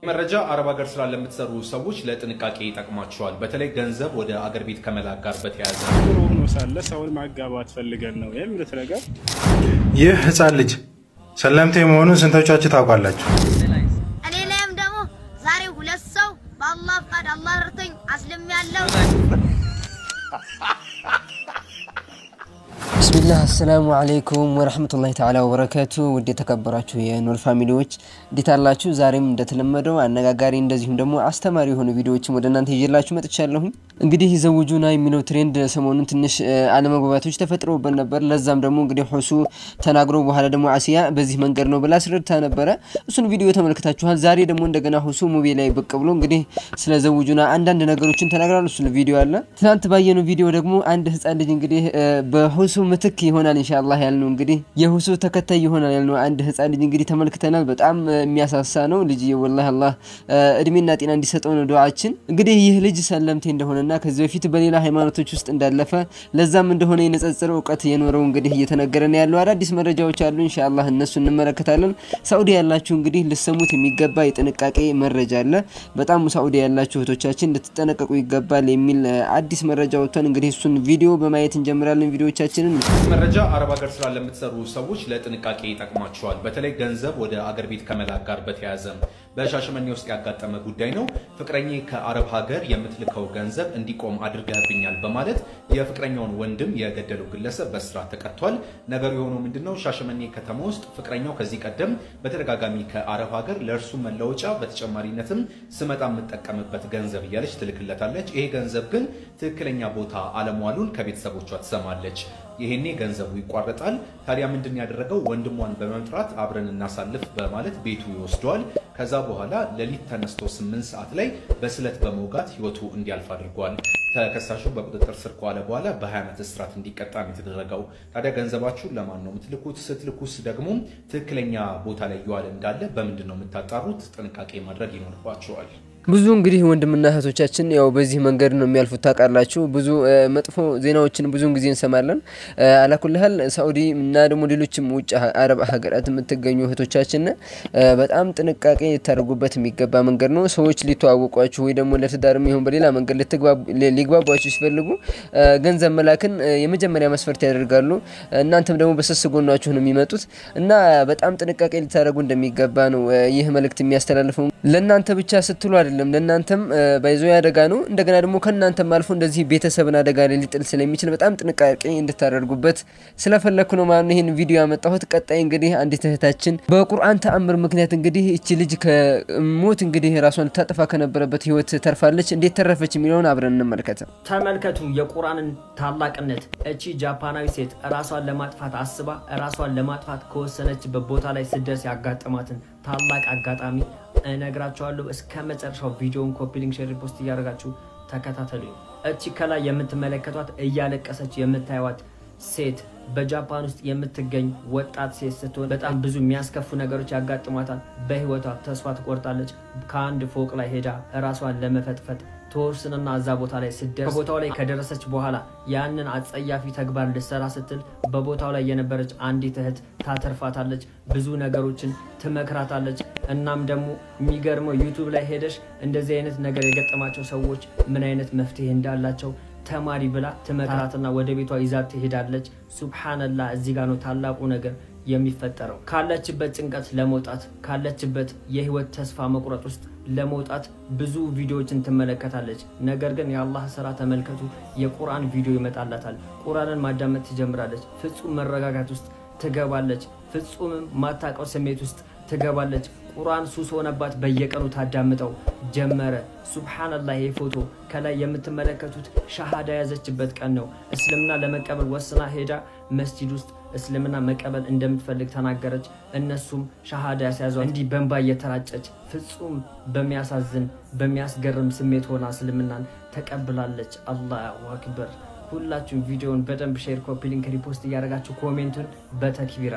መረጃ አረብ ሀገር ስራ ለምትሰሩ ሰዎች ለጥንቃቄ ይጠቅማቸዋል። በተለይ ገንዘብ ወደ አገር ቤት ከመላክ ጋር በተያያዘ ነው ሳለ ሰውን ማጋባት ፈልገን ነው የሚሉት ነገር። ይህ ህፃን ልጅ ሰለምቴ መሆኑን ስንቶቻችሁ ታውቃላችሁ? እኔ ላይም ደግሞ ዛሬ ሁለት ሰው በአላህ ፈቃድ አላህ ረድቶኝ አስለም ያለው ብስሚላህ አሰላሙ አለይኩም ወራህመቱላሂ ተዓላ ወበረካቱ። ወደ ተከበራችሁ የኑር ፋሚሊዎች እንዴት አላችሁ? ዛሬም እንደተለመደው አነጋጋሪ እንደዚሁም ደግሞ አስተማሪ የሆኑ ቪዲዮዎችን ወደ እናንተ ይዤላችሁ መጥቻለሁ። እንግዲህ ዘውጁና የሚለው ትሬንድ ሰሞኑን ትንሽ አለመግባባቶች ተፈጥረውበት ነበር። ለዛም ደግሞ እንግዲህ ሁሱ ተናግሮ በኋላ ደግሞ አሲያ በዚህ መንገድ ነው ብላ አስረድታ ነበር። እሱን ቪዲዮ ተመልክታችኋል። ዛሬ ደግሞ እንደገና ሁሱ ሙቤ ላይ ብቅ ብሎ እንግዲህ ስለ ዘውጁና አንዳንድ ነገሮችን ተናግራሉ። እሱ ቪዲዮ አለ። ትናንት ባየነው ቪዲዮ ደግሞ አንድ ህፃን ልጅ እንግዲህ በሁሱ ምትክ ይሆናል ኢንሻአላህ ያልነው እንግዲህ የሁሱ ተከታይ ይሆናል ያልነው አንድ ህፃን ልጅ እንግዲህ ተመልክተናል። በጣም የሚያሳሳ ነው ልጅ ወላሂ አላህ እድሜና ጤና እንዲሰጠው ነው ዱዓችን። እንግዲህ ይህ ልጅ ሰለምቴ እንደሆነና ከዚህ በፊት በሌላ ሃይማኖቶች ውስጥ እንዳለፈ ለዛም እንደሆነ የነጸጸረው ዕውቀት የኖረው እንግዲህ እየተነገረን ያለው አዳዲስ መረጃዎች አሉ። ኢንሻአላህ እነሱ እንመለከታለን። ሳውዲ ያላችሁ እንግዲህ ልሰሙት የሚገባ የጥንቃቄ መረጃ አለ። በጣም ሳውዲ ያላችሁ እህቶቻችን እንድትጠነቀቁ ይገባል የሚል አዲስ መረጃ ወጥቷል። እንግዲህ እሱን ቪዲዮ በማየት እንጀምራለን ቪዲዮዎቻችንን። መረጃ አረብ ሀገር ስራ ለምትሰሩ ሰዎች ለጥንቃቄ ይጠቅማቸዋል። በተለይ ገንዘብ ወደ አገር ቤት ከመላክ ጋር በተያያዘ በሻሸመኔ ውስጥ ያጋጠመ ጉዳይ ነው። ፍቅረኛዬ ከአረብ ሀገር የምትልከው ገንዘብ እንዲቆም አድርገህብኛል በማለት የፍቅረኛውን ወንድም የገደለው ግለሰብ በእስራት ተቀጥቷል። ነገሩ የሆነው ምንድነው? ሻሸመኔ ከተማ ውስጥ ፍቅረኛው ከዚህ ቀደም በተደጋጋሚ ከአረብ ሀገር ለእርሱ መለወጫ በተጨማሪነትም ስመጣ የምትጠቀምበት ገንዘብ እያለች ትልክለታለች። ይሄ ገንዘብ ግን ትክክለኛ ቦታ አለመዋሉን ከቤተሰቦቿ ትሰማለች። ይሄኔ ገንዘቡ ይቋረጣል። ታዲያ ምንድን ያደረገው? ወንድሟን በመምጥራት አብረን እናሳልፍ በማለት ቤቱ ይወስደዋል። ከዛ በኋላ ሌሊት ተነስቶ 8 ሰዓት ላይ በስለት በመውጋት ህይወቱ እንዲያልፍ አድርጓል። ተከሳሹ በቁጥጥር ስር ከዋለ በኋላ በ20 ዓመት እስራት እንዲቀጣ የተደረገው። ታዲያ ገንዘባችሁን ለማን ነው የምትልኩት? ስትልኩስ ደግሞ ትክክለኛ ቦታ ላይ ይዋል እንዳለ በምንድን ነው የምታጣሩት? ጥንቃቄ ማድረግ ይኖርባችኋል። ብዙ እንግዲህ ወንድምና እህቶቻችን ያው በዚህ መንገድ ነው የሚያልፉት ታውቃላችሁ። ብዙ መጥፎ ዜናዎችን ብዙን ጊዜ እንሰማለን። አላኩልሃል ሳውዲ እና ደግሞ ሌሎችም ውጭ አረብ ሀገራት የምትገኙ እህቶቻችን በጣም ጥንቃቄ ልታደርጉበት የሚገባ መንገድ ነው። ሰዎች ሊተዋወቋችሁ ወይ ደግሞ ለትዳርም ይሁን በሌላ መንገድ ሊግባቧችሁ ሲፈልጉ ገንዘብ መላክን የመጀመሪያ መስፈርት ያደርጋሉ። እናንተም ደግሞ በስስ ጎናችሁ ነው የሚመጡት እና በጣም ጥንቃቄ ልታደርጉ እንደሚገባ ነው ይህ መልእክት የሚያስተላልፈው። ለእናንተ ብቻ ስትሉ ለእናንተም ባይዞ ያደጋ ነው። እንደገና ደግሞ ከእናንተም አልፎ እንደዚህ ቤተሰብን አደጋ ላይ ሊጥል ስለሚችል በጣም ጥንቃቄ እንድታደርጉበት ስለፈለኩ ነው ማለት ነው ይሄን ቪዲዮ ያመጣሁት። ቀጣይ እንግዲህ አንዲት እህታችን በቁርአን ተአምር ምክንያት እንግዲህ እቺ ልጅ ከሞት እንግዲህ ራሷን ታጠፋ ከነበረበት ህይወት ተርፋለች። እንዴት ተረፈች የሚለውን አብረን እንመልከት። ተመልከቱ የቁርአንን ታላቅነት። እቺ ጃፓናዊ ሴት ራሷን ለማጥፋት አስባ ራሷን ለማጥፋት ከወሰነችበት ቦታ ላይ ስደርስ ያጋጠማትን ታላቅ አጋጣሚ እነግራችኋለሁ። እስከ መጨረሻው ቪዲዮውን ኮፒ ሊንክ ሼር ሪፖስት ያደርጋችሁ ተከታተሉ። እቺ ከላይ የምትመለከቷት እያለቀሰች የምታዩት ሴት በጃፓን ውስጥ የምትገኝ ወጣት ሴት ስትሆን በጣም ብዙ የሚያስከፉ ነገሮች ያጋጥሟታል። በህይወቷ ተስፋ ትቆርጣለች። ከአንድ ፎቅ ላይ ሄዳ ራሷን ለመፈጥፈጥ ተወስነና እዛ ቦታ ላይ ስደርስ ቦታው ላይ ከደረሰች በኋላ ያንን አጸያፊ ተግባር ልትሰራ ስትል በቦታው ላይ የነበረች አንዲት እህት ታተርፋታለች። ብዙ ነገሮችን ትመክራታለች። እናም ደግሞ የሚገርመው ዩቲዩብ ላይ ሄደሽ እንደዚህ አይነት ነገር የገጠማቸው ሰዎች ምን አይነት መፍትሄ እንዳላቸው ተማሪ ብላ ትመክራትና ወደ ቤቷ ይዛት ትሄዳለች። ሱብሃንአላህ እዚህ ጋር ነው ታላቁ ነገር የሚፈጠረው። ካለችበት ጭንቀት ለመውጣት ካለችበት የህይወት ተስፋ መቁረጥ ውስጥ ለመውጣት ብዙ ቪዲዮዎችን ትመለከታለች። ነገር ግን የአላህ ስራ ተመልከቱ። የቁርአን ቪዲዮ ይመጣላታል። ቁርአንን ማዳመጥ ትጀምራለች። ፍጹም መረጋጋት ውስጥ ትገባለች። ፍጹም ማታቀው ስሜት ውስጥ ትገባለች። ቁርአን ሱስ ሆነባት። በየቀኑ ታዳምጠው ጀመረ። ሱብሃንአላህ ይሄ ፎቶ ከላይ የምትመለከቱት ሻሃዳ ያዘችበት ቀን ነው። እስልምና ለመቀበል ወስና ሄዳ መስጂድ ውስጥ እስልምና መቀበል እንደምትፈልግ ተናገረች። እነሱም ሻሃዳ ያስያዟት እንዲህ በእንባ እየተራጨች ፍጹም በሚያሳዝን በሚያስገርም ስሜት ሆና እስልምናን ተቀብላለች። አላሁ አክበር። ሁላችሁም ቪዲዮውን በደንብ ሼር ኮፒ ሊንክ ሪፖስት ያደርጋችሁ ኮሜንቱን በተክቢራ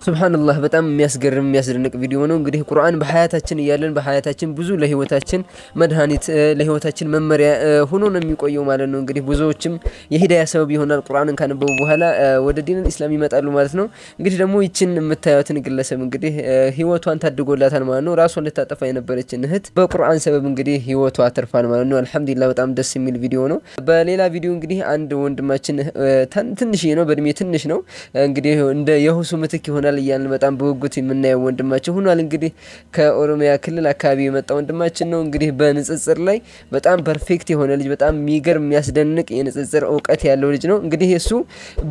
ሱብሃንአላህ በጣም የሚያስገርም የሚያስደንቅ ቪዲዮ ነው። እንግዲህ ቁርአን በሐያታችን ይያለን በሐያታችን ብዙ ለህይወታችን መድኃኒት ለህይወታችን መመሪያ ሆኖ ነው የሚቆየው ማለት ነው። እንግዲህ ብዙዎችም የሂዳያ ሰበብ ይሆናል ቁርአንን ካነበቡ በኋላ ወደ ዲን እስላም ይመጣሉ ማለት ነው። እንግዲህ ደግሞ ይችን የምታዩትን ግለሰብ እንግዲህ ህይወቷን ታድጎላታል ማለት ነው። ራሷን ልታጠፋ የነበረችን እህት በቁርአን ሰበብ እንግዲህ ህይወቷ አተርፋል ማለት ነው። አልহামዱሊላህ በጣም ደስ የሚል ቪዲዮ ነው። በሌላ ቪዲዮ እንግዲህ አንድ ወንድማችን ትንሽ ነው በእድሜ ትንሽ ነው እንግዲህ እንደ የሁሱ ምትክ ይሆናል ይያልን በጣም በውጉት የምናየው ወንድማችን ሆኗል። እንግዲህ ከኦሮሚያ ክልል አካባቢ የመጣ ወንድማችን ነው። እንግዲህ በንጽጽር ላይ በጣም ፐርፌክት የሆነ ልጅ በጣም የሚገርም የሚያስደንቅ የንጽጽር ዕውቀት ያለው ልጅ ነው። እንግዲህ እሱ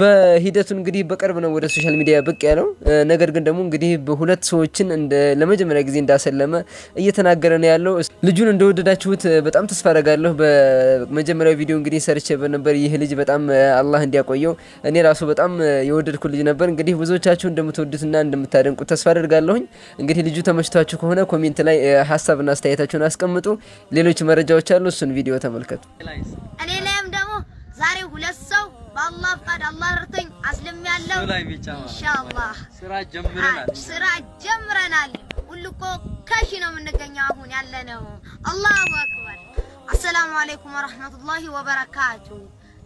በሂደቱ እንግዲህ በቅርብ ነው ወደ ሶሻል ሚዲያ ብቅ ያለው። ነገር ግን ደግሞ እንግዲህ በሁለት ሰዎችን ለመጀመሪያ ጊዜ እንዳሰለመ እየተናገረ ነው ያለው። ልጁን እንደወደዳችሁት በጣም ተስፋ አደርጋለሁ። በመጀመሪያው ቪዲዮ እንግዲህ ሰርቼ በነበር ይህ ልጅ በጣም አላህ እንዲያቆየው እኔ ራሱ በጣም የወደድኩ ልጅ ነበር። እንግዲህ ብዙዎቻችሁ እንደምትወዱትና እንደምታደንቁት ተስፋ አደርጋለሁ። እንግዲህ ልጁ ተመችቷችሁ ከሆነ ኮሜንት ላይ ሐሳብና አስተያየታችሁን አስቀምጡ። ሌሎች መረጃዎች አሉ እሱን ቪዲዮ ተመልከቱ። እኔ ላይም ደግሞ ዛሬ ሁለት ሰው በአላህ ፈቃድ አላህ ረድቶኝ አስልሜያለሁ። ኢንሻአላህ ስራ ጀምረናል። ሁሉኮ ከሺ ነው የምንገኘው አሁን ያለነው። አላሁ አክበር። አሰላሙ አለይኩም ወራህመቱላሂ ወበረካቱ።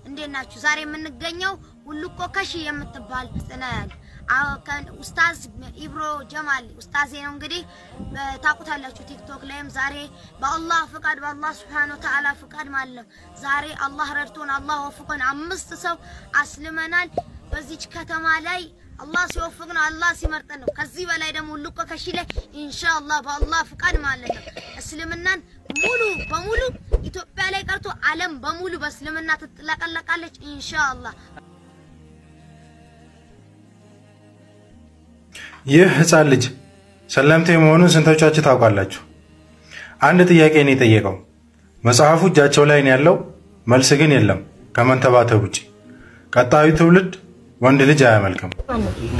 እንደናችሁ ዛሬ የምንገኘው ሁሉኮ ከሺ የምትባል ጽናል ኡስታዝ ኢብሮ ጀማል ኡስታዜ ነው። እንግዲህ ታቁታላችሁ ቲክቶክ ላይም ዛሬ በአላህ ፍቃድ በአላህ Subhanahu Wa Ta'ala ፍቃድ ማለት ዛሬ አላህ ረድቶን አላህ ወፍቆን 5 ሰው አስልመናል። በዚች ከተማ ላይ አላህ ሲወፍቅ ነው አላህ ሲመርጥ ነው። ከዚህ በላይ ደግሞ ሁሉኮ ከሺ ላይ ኢንሻአላህ በአላህ ፍቃድ ማለት ነው እስልምናን ሙሉ በሙሉ ኢትዮጵያ ላይ ቀርቶ ዓለም በሙሉ በእስልምና ትጥለቀለቃለች ኢንሻአላህ። ይህ ህፃን ልጅ ሰለምቴ መሆኑን ስንቶቻችሁ ታውቃላችሁ? አንድ ጥያቄ ነው የጠየቀው። መጽሐፉ እጃቸው ላይ ነው ያለው፣ መልስ ግን የለም ከመንተባተብ ውጪ። ቀጣዩ ትውልድ ወንድ ልጅ አያመልክም።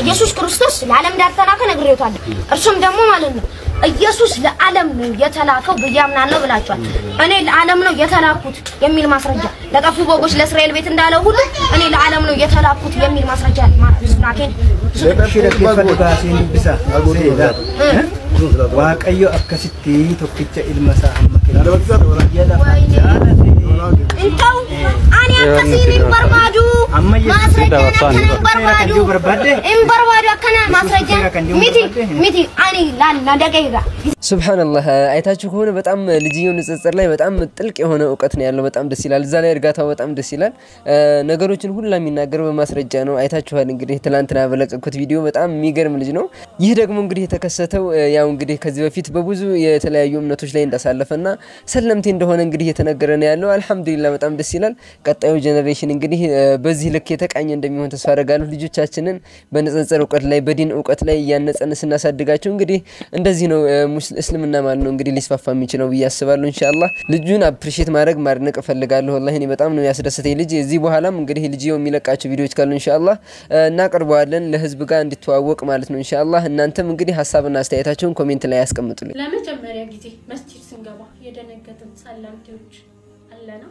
ኢየሱስ ክርስቶስ ለዓለም ዳርተላከ ነግሬውታል። እርሱም ደግሞ ማለት ነው ኢየሱስ ለዓለም ነው የተላከው በያምናለው ብላችኋል። እኔ ለዓለም ነው የተላኩት የሚል ማስረጃ ለጠፉ በጎች ለእስራኤል ቤት እንዳለው ሁሉ እኔ ለዓለም ነው የተላኩት የሚል ማስረጃ ማስናከን ለበሽረት ይፈልጋሲን ብሳ አጎቴዳ ዋቀዮ አከሲቲ ቶክቻ ኢልመሳ አመከራ እንታው አኔ አከሲን በርባዱ ማስረጃ በርባዱ አከና ማስረጃ ሚቲ አኔ ላና ደቀይጋ ሱብሃንአላህ አይታችሁ ከሆነ በጣም ልጅየው ንጽጽር ላይ በጣም ጥልቅ የሆነ ዕውቀት ነው ያለው። በጣም ደስ ይላል። እዛ ላይ እርጋታው በጣም ደስ ይላል። ነገሮችን ሁሉ የሚናገረው በማስረጃ ነው። አይታችኋል እንግዲህ ትላንትና በለቀቁት ቪዲዮ በጣም የሚገርም ልጅ ነው። ይህ ደግሞ እንግዲህ የተከሰተው ያው እንግዲህ ከዚህ በፊት በብዙ የተለያዩ እምነቶች ላይ እንዳሳለፈና ሰለምቴ እንደሆነ እንግዲህ የተነገረ ነው ያለው። አልহামዱሊላህ በጣም ደስ ይላል። ቀጣዩ ጄነሬሽን እንግዲህ በዚህ ልክ የተቃኘ እንደሚሆን ተስፋ አደርጋለሁ። ልጆቻችንን በንጽጽር ዕውቀት ላይ በዲን ዕውቀት ላይ ያነጸን ስናሳድጋቸው እንግዲህ እንደዚህ ነው እስልምና ማለት ነው እንግዲህ ሊስፋፋ የሚችለው በያስባለሁ ኢንሻአላህ። ልጁን አፕሪሺየት ማድነቅ ፈልጋለሁ። والله እኔ በጣም ነው ያስደሰተኝ ልጅ። እዚህ በኋላም እንግዲህ ልጅየው የሚለቃቸው ቪዲዮዎች ካሉ ኢንሻአላህ እናቀርበዋለን ለህዝብ ጋር እንዲተዋወቅ ማለት ነው ኢንሻአላህ። እናንተም እንግዲህ ሐሳብና አስተያየታችሁን ኮሜንት ላይ ያስቀምጡልኝ። ለመጀመሪያ ጊዜ መስጂድ ስንገባ የደነገጥን ሰላምቴዎች አለና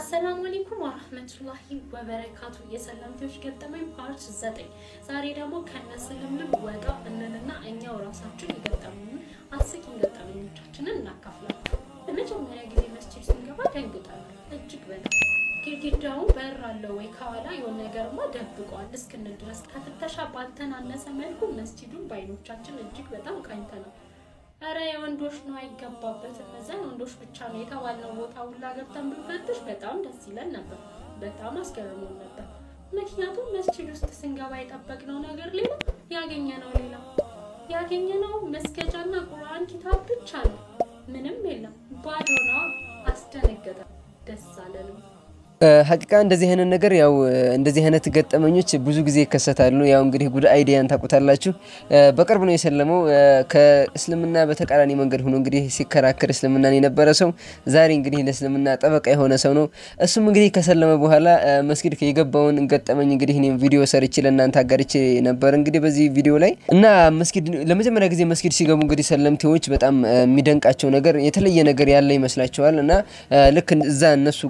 አሰላሙ አለይኩም ወራህመቱላሂ ወበረካቱ። የሰላምቴዎች ገጠመኝ ፓርት 9 ዛሬ ደግሞ ከነስልምልም ወጣ እንልና እኛው ራሳችን የገጠሙን አስቂኝ ገጠመኞቻችንን እናካፍላለን። ለመጀመሪያ ጊዜ መስጂድ ስንገባ ደንግጠናል እጅግ በጣም። ግድግዳው በር አለው ወይ ከኋላ የሆነ ነገርማ ደብቋል እስክንል ድረስ ከፍተሻ ባልተናነሰ መልኩ መስጂዱን በአይኖቻችን እጅግ በጣም ቃኝተናል። አረ የወንዶች ነው አይገባበትም እዛ ወንዶች ብቻ ነው የተባለው ቦታ ሁላ ገብተን ብንፈትሽ በጣም ደስ ይለን ነበር። በጣም አስገርሞን ነበር። ምክንያቱም መስጂድ ውስጥ ስንገባ የጠበቅነው ነገር ሌላ ያገኘነው መስገጃና ቁርአን ኪታብ ብቻ ነው። ምንም የለም ባዶ ነው። አስደነገጠ ደስ አለንም። ሐቂቃ እንደዚህ አይነት ነገር ያው እንደዚህ አይነት ገጠመኞች ብዙ ጊዜ ይከሰታሉ። ያው እንግዲህ ጉድ አይዲያን ታቁታላችሁ። በቅርብ ነው የሰለመው ከእስልምና በተቃራኒ መንገድ ሆኖ እንግዲህ ሲከራከር እስልምናን የነበረ ሰው ዛሬ እንግዲህ ለእስልምና ጠበቃ የሆነ ሰው ነው። እሱም እንግዲህ ከሰለመ በኋላ መስጊድ የገባውን ገጠመኝ እንግዲህ እኔም ቪዲዮ ሰርቼ ለእናንተ አጋርቼ ነበር እንግዲህ በዚህ ቪዲዮ ላይ እና መስጊድ ለመጀመሪያ ጊዜ መስጊድ ሲገቡ እንግዲህ ሰለምቴዎች በጣም የሚደንቃቸው ነገር የተለየ ነገር ያለ ይመስላቸዋል እና ልክ እዛ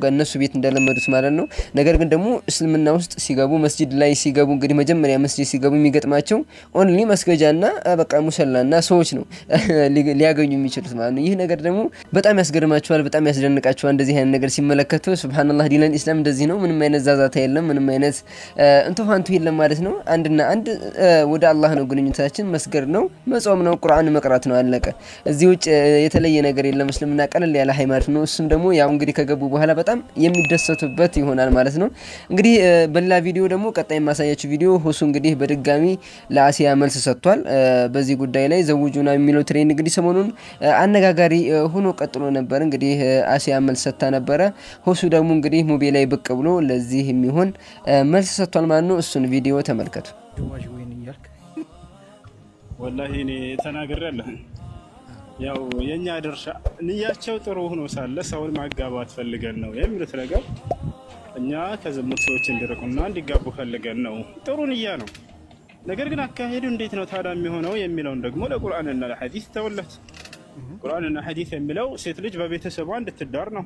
እነሱ ቤት እንደለመዱ የሚችሉት ማለት ነው ነገር ግን ደግሞ እስልምና ውስጥ ሲገቡ መስጂድ ላይ ሲገቡ እንግዲህ መጀመሪያ መስጂድ ሲገቡ የሚገጥማቸው ኦንሊ መስገጃና በቃ ሙሰላና ሰዎች ነው ሊያገኙ የሚችሉት ማለት ነው ይህ ነገር ደግሞ በጣም ያስገርማቸዋል በጣም ያስደንቃቸዋል እንደዚህ አይነት ነገር ሲመለከቱ ሱብሃንአላህ ዲነል ኢስላም እንደዚህ ነው ምንም አይነት ዛዛታ የለም ምንም አይነት እንተፋንቱ የለም ማለት ነው አንድና አንድ ወደ አላህ ነው ግንኙነታችን መስገድ ነው መጾም ነው ቁርአን መቅራት ነው አለቀ እዚህ ውጭ የተለየ ነገር የለም እስልምና ቀለል ያለ ሃይማኖት ነው እሱም ደግሞ ያው እንግዲህ ከገቡ በኋላ በጣም የሚደሰቱበት ይሆናል ማለት ነው እንግዲህ በሌላ ቪዲዮ ደግሞ ቀጣይ ማሳያችሁ ቪዲዮ ሁሱ እንግዲህ በድጋሚ ለአሲያ መልስ ሰጥቷል በዚህ ጉዳይ ላይ ዘውጁና የሚለው ትሬንድ እንግዲህ ሰሞኑን አነጋጋሪ ሆኖ ቀጥሎ ነበር እንግዲህ አሲያ መልስ ሰጥታ ነበር ሁሱ ደግሞ እንግዲህ ሙቤ ላይ ብቅ ብሎ ለዚህ የሚሆን መልስ ሰጥቷል ማለት ነው እሱን ቪዲዮ ተመልከቱ ወላሂ እኔ ተናግሬያለሁ ያው የኛ ድርሻ ንያቸው ጥሩ ሆኖ ሳለ ሰውን ማጋባት ፈልገን ነው የሚሉት ነገር እኛ ከዝሙት ሰዎች እንዲርቁና እንዲጋቡ ፈልገን ነው ጥሩ ንያ ነው ነገር ግን አካሄዱ እንዴት ነው ታዲያ የሚሆነው የሚለውን ደግሞ ለቁርአንና ለሐዲስ ተወለት ቁርአንና ሐዲስ የሚለው ሴት ልጅ በቤተሰቧ እንድትዳር ነው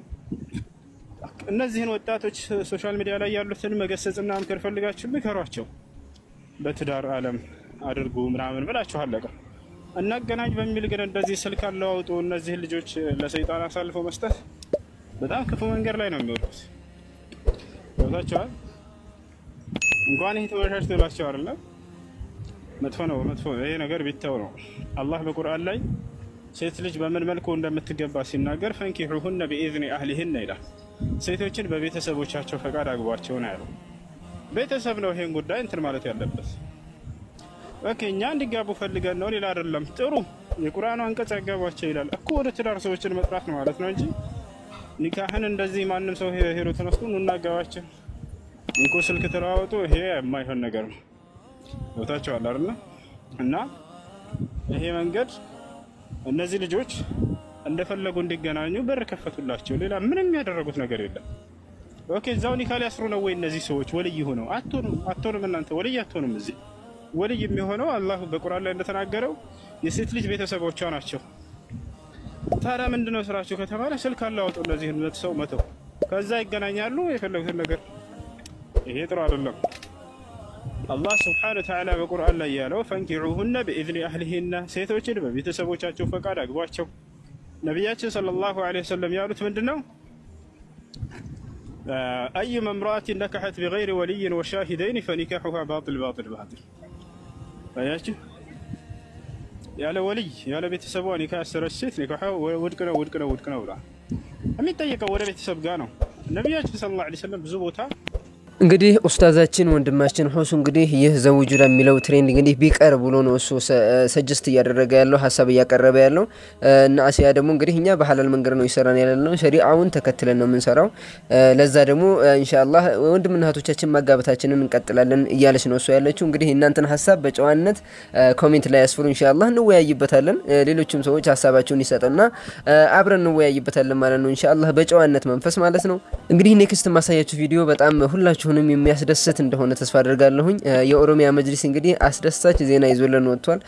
እነዚህን ወጣቶች ሶሻል ሚዲያ ላይ ያሉትን መገሰጽና ምክር ፈልጋችሁ ምከሯቸው በትዳር ዓለም አድርጉ ምናምን ብላችሁ አለቀ እናገናኝ በሚል ግን እንደዚህ ስልክ አለዋውጡ እነዚህ ልጆች ለሰይጣን አሳልፈው መስጠት በጣም ክፉ መንገድ ላይ ነው የሚወጡት ወጣቻው እንኳን ይሄ ተወሻሽ ተላቸው አይደለም መጥፎ ነው ይሄ ነገር ቢታው ነው አላህ በቁርአን ላይ ሴት ልጅ በምን መልኩ እንደምትገባ ሲናገር ፈንኪሁሁነ በኢዝኒ አህሊሂን ይላል ሴቶችን በቤተሰቦቻቸው ፈቃድ አግቧቸው ነው ያለው ቤተሰብ ነው ይሄን ጉዳይ እንትን ማለት ያለበት ኦኬ እኛ እንዲጋቡ ፈልገን ነው ሌላ አይደለም ጥሩ የቁርአኑ አንቀጽ ያጋባቸው ይላል እኮ ወደ ትዳር ሰዎችን መጥራት ነው ማለት ነው እንጂ ኒካህን እንደዚህ ማንንም ሰው ሄሮ ተነስቶ ነው እናጋባቸው እንኮ ስልክ ተራውጦ ይሄ የማይሆን ነገር ነው ወጣቻው አይደል እና ይሄ መንገድ እነዚህ ልጆች እንደፈለጉ እንዲገናኙ በር ከፈቱላቸው ሌላ ምንም ያደረጉት ነገር የለም ኦኬ ዛው ኒካል ያስሩ ነው ወይ እነዚህ ሰዎች ወልይ ሆነው አትሆኑም እናንተ ወልይ አትሆኑም እዚህ ወልይ የሚሆነው አላህ በቁርአን ላይ እንደተናገረው የሴት ልጅ ቤተሰቦቿ ናቸው ታዲያ ምንድነው ስራቸው ከተባለ ስልክ አላውጡ እነዚህ ሁለት ሰው መተው ከዛ ይገናኛሉ የፈለጉትን ነገር ይሄ ጥሩ አይደለም አላህ Subhanahu Wa Ta'ala በቁርአን ላይ ያለው ፈንኪሁሁነ በኢዝኒ አህሊሂና ሴቶችን በቤተሰቦቻቸው ፈቃድ አግቧቸው ነብያችን ሰለላሁ ዐለይሂ ወሰለም ያሉት ምንድነው أيما امرأة نكحت بغير ولي وشاهدين فنكاحها باطل فياش ያለ ወልይ ያለ ቤተሰቧ ኒካህ ያሰረችት ኒካህ ወድቀና ወላ የሚጠየቀው ወደ ቤተሰብ ጋር ነው ነብያችን ሰለላሁ ዐለይሂ ወሰለም ብዙ ቦታ እንግዲህ ኡስታዛችን ወንድማችን ሁሱ እንግዲህ ይህ ዘውጁራ የሚለው ትሬንድ እንግዲህ ቢቀር ብሎ ነው እሱ ሰጀስት ያደረገ ያለው ሐሳብ ያቀረበ ያለው እና አሲያ ደግሞ እንግዲህ እኛ በሐላል መንገድ ነው ይሰራን ያለነው ሸሪዓውን ተከትለን ነው የምንሰራው ለዛ ደግሞ ኢንሻአላህ ወንድምና እህቶቻችን ማጋበታችንን እንቀጥላለን እያለች ነው እሱ ያለችው እንግዲህ እናንተን ሐሳብ በጨዋነት ኮሜንት ላይ ያስፍሩ ኢንሻአላህ እንወያይበታለን ሌሎችም ሰዎች ሐሳባቸውን ይሰጡና አብረን እንወያይበታለን ማለት ነው ኢንሻአላህ በጨዋነት መንፈስ ማለት ነው እንግዲህ ኔክስት ማሳያችሁ ቪዲዮ በጣም ሁላችሁንም የሚያስደስት እንደሆነ ተስፋ አደርጋለሁኝ የኦሮሚያ መጅሊስ እንግዲህ አስደሳች ዜና ይዞልን ወጥቷል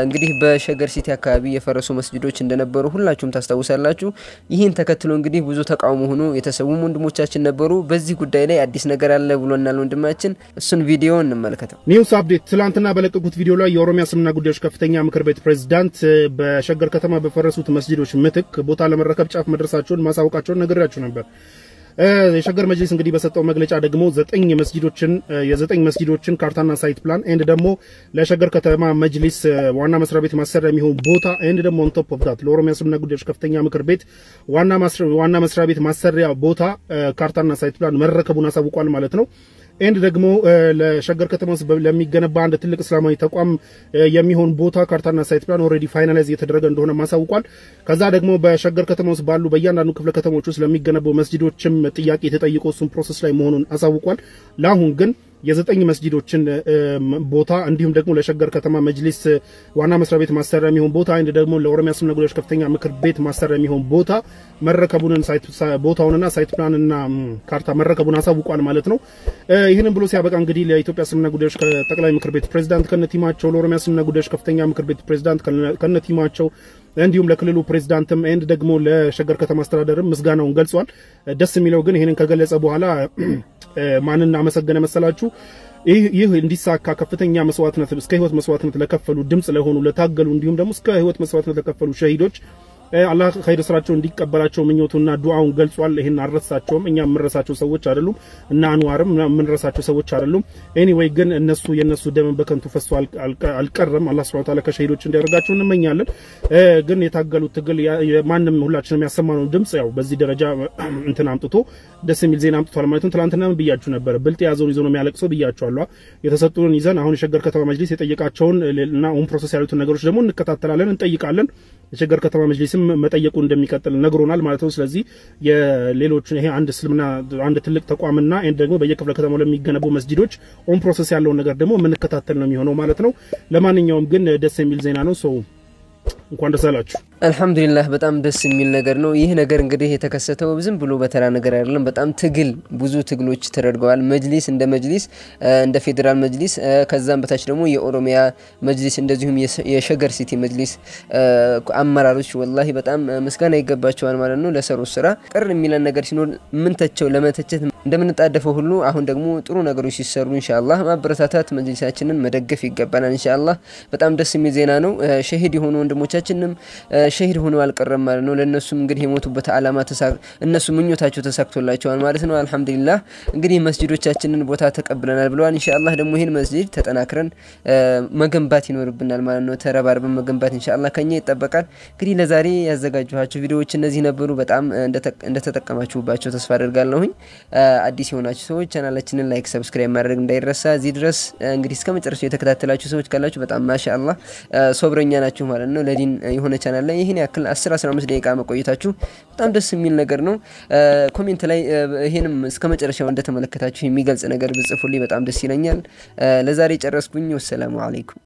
እንግዲህ በሸገር ሲቲ አካባቢ የፈረሱ መስጂዶች እንደነበሩ ሁላችሁም ታስታውሳላችሁ ይህን ተከትሎ እንግዲህ ብዙ ተቃውሞ ሆኖ የተሰው ወንድሞቻችን ነበሩ በዚህ ጉዳይ ላይ አዲስ ነገር አለ ብሎናል ወንድማችን እሱን ቪዲዮ እንመልከተው ኒውስ አፕዴት ትላንትና በለቀቁት ቪዲዮ ላይ የኦሮሚያ እስልምና ጉዳዮች ከፍተኛ ምክር ቤት ፕሬዝዳንት በሸገር ከተማ በፈረሱት መስጂዶች ምትክ ቦታ ለመረከብ ጫፍ መድረሳቸውን ማሳወቃቸውን ነግሬያችሁ ነበር የሸገር መጅሊስ እንግዲህ በሰጠው መግለጫ ደግሞ የዘጠኝ መስጂዶችን ካርታና ሳይት ፕላን ኤንድ ደግሞ ለሸገር ከተማ መጅሊስ ዋና መስሪያ ቤት ማሰሪያ የሚሆን ቦታ ኤንድ ደግሞ ኦን ቶፕ ኦፍ ዳት ለኦሮሚያ እስልምና ጉዳዮች ከፍተኛ ምክር ቤት ዋና መስሪያ ቤት ማሰሪያ ቦታ ካርታና ሳይት ፕላን መረከቡን አሳውቋል ማለት ነው ኤንድ ደግሞ ለሸገር ከተማ ውስጥ ለሚገነባ አንድ ትልቅ እስላማዊ ተቋም የሚሆን ቦታ ካርታና ሳይት ፕላን ኦሬዲ ፋይናላይዝ እየተደረገ እንደሆነ ማሳውቋል ከዛ ደግሞ በሸገር ከተማ ውስጥ ባሉ በእያንዳንዱ ክፍለ ከተሞች ውስጥ ለሚገነቡ መስጂዶችም ጥያቄ የተጠየቀው እሱም ፕሮሰስ ላይ መሆኑን አሳውቋል ለአሁን ግን የዘጠኝ መስጂዶችን ቦታ እንዲሁም ደግሞ ለሸገር ከተማ መጅሊስ ዋና መስሪያ ቤት ማሰሪያ የሚሆን ቦታ እንደ ደግሞ ለኦሮሚያ እስልምና ጉዳዮች ከፍተኛ ምክር ቤት ማሰሪያ የሚሆን ቦታ መረከቡን ቦታውንና ሳይት ፕላንና ካርታ መረከቡን አሳውቋል ማለት ነው ይሄንን ብሎ ሲያበቃ እንግዲህ ለኢትዮጵያ እስልምና ጉዳዮች ጠቅላይ ምክር ቤት ፕሬዝዳንት ከነቲማቸው ለኦሮሚያ እስልምና ጉዳዮች ከፍተኛ ምክር ቤት ፕሬዝዳንት ከነቲማቸው እንዲሁም ለክልሉ ፕሬዝዳንትም ኤንድ ደግሞ ለሸገር ከተማ አስተዳደርም ምስጋናውን ገልጿል። ደስ የሚለው ግን ይሄንን ከገለጸ በኋላ ማንና አመሰገነ መሰላችሁ ይህ እንዲሳካ ከፍተኛ መስዋዕትነት እስከ ህይወት መስዋዕትነት ለከፈሉ ድምጽ ለሆኑ ለታገሉ እንዲሁም ደግሞ እስከ ህይወት መስዋዕትነት ለከፈሉ ሸሂዶች አላህ ኸይር ስራቸውን እንዲቀበላቸው ምኞቱና ዱዓውን ገልጿል። ይሄን አረሳቸውም እኛ ምንረሳቸው ሰዎች አይደሉም እና አንዋርም ምንረሳቸው ሰዎች አይደሉም። ኤኒዌይ ግን የነሱ ደም በከንቱ ፈሶ አልቀረም። አላህ Subhanahu Wa Ta'ala ከሸሂዶች እንዲያደርጋቸው እንመኛለን። ግን የታገሉት ትግል ማንንም ሁላችንም ያሰማነው ድምጽ ያው በዚህ ደረጃ እንትን አምጥቶ ደስ የሚል ዜና አምጥቷል ማለት ነው። ትላንትና ብያችሁ ነበር ብልጥ ያዘውን ይዞ ነው የሚያለቅሰው ብያችኋለሁ። የተሰጡን ይዘን አሁን የሸገር ከተማ መጅሊስ የጠየቃቸውን እና ኦን ፕሮሰስ ያሉትን ነገሮች ደግሞ እንከታተላለን እንጠይቃለን። የሸገር ከተማ መጅሊስም መጠየቁ እንደሚቀጥል ነግሮናል ማለት ነው። ስለዚህ የሌሎችን ይሄ አንድ እስልምና አንድ ትልቅ ተቋምና ደግሞ በየክፍለ ከተማው ለሚገነቡ መስጂዶች ኦን ፕሮሰስ ያለውን ነገር ደግሞ ምንከታተል ነው የሚሆነው ማለት ነው። ለማንኛውም ግን ደስ የሚል ዜና ነው። ሰው እንኳን ደስ አላችሁ። አልহামዱሊላህ በጣም ደስ የሚል ነገር ነው። ይህ ነገር እንግዲህ የተከሰተው ዝም ብሎ በተራ ነገር አይደለም። በጣም ብዙ ትግሎች ተደርገዋል። መጅሊስ እንደ መጅሊስ እንደ ፌደራል መጅሊስ ከዛም በታች ደግሞ የኦሮሚያ መጅሊስ እንደዚሁም የሸገር ሲቲ መጅሊስ አመራሮች ወላሂ በጣም ምስጋና ይገባቸዋል ማለት ነው ለሰሩት ስራ። ቅር የሚለን ነገር ሲኖር ምንተቸው ለመተቸት እንደምንጣደፈው ሁሉ አሁን ደግሞ ጥሩ ነገሮች ሲሰሩ ኢንሻአላህ ማበረታታት መጅሊሳችንን መደገፍ ይገባናል ኢንሻአላህ። በጣም ደስ የሚል ዜና ነው። ሸሂድ የሆኑ ወንድሞቻችንም ሸሂድ ሆነው አልቀረም ማለት ነው። ለነሱም እንግዲህ የሞቱበት አላማ እነሱ ምኞታቸው ተሳክቶላቸዋል ማለት ነው። አልহামዱሊላህ እንግዲህ መስጂዶቻችንን ቦታ ተቀብለናል ብለዋል። ኢንሻአላህ ደግሞ ይሄን መስጂድ ተጠናክረን መገንባት ይኖርብናል ማለት ነው። ተረባርበን መገንባት ኢንሻአላህ ከኛ ይጠበቃል። እንግዲህ ለዛሬ ያዘጋጀኋቸው ቪዲዮዎች እነዚህ ነበሩ። በጣም እንደተጠቀማችሁባቸው ተስፋ አደርጋለሁኝ። አዲስ የሆናችሁ ሰዎች ቻናላችንን ላይክ ሰብስክራይብ ማድረግ እንዳይረሳ። እዚህ ድረስ እንግዲህ እስከ መጨረሻው የተከታተላችሁ ሰዎች ካላችሁ በጣም ማሻአላህ ሶብረኛ ናችሁ ማለት ነው። ለዲን የሆነ ቻናል ላይ ይሄን ያክል 10-15 ደቂቃ መቆየታችሁ በጣም ደስ የሚል ነገር ነው። ኮሜንት ላይ ይሄንም እስከ መጨረሻው እንደተመለከታችሁ የሚገልጽ ነገር ብጽፉልኝ በጣም ደስ ይለኛል። ለዛሬ ጨረስኩኝ። ወሰላሙ አለይኩም።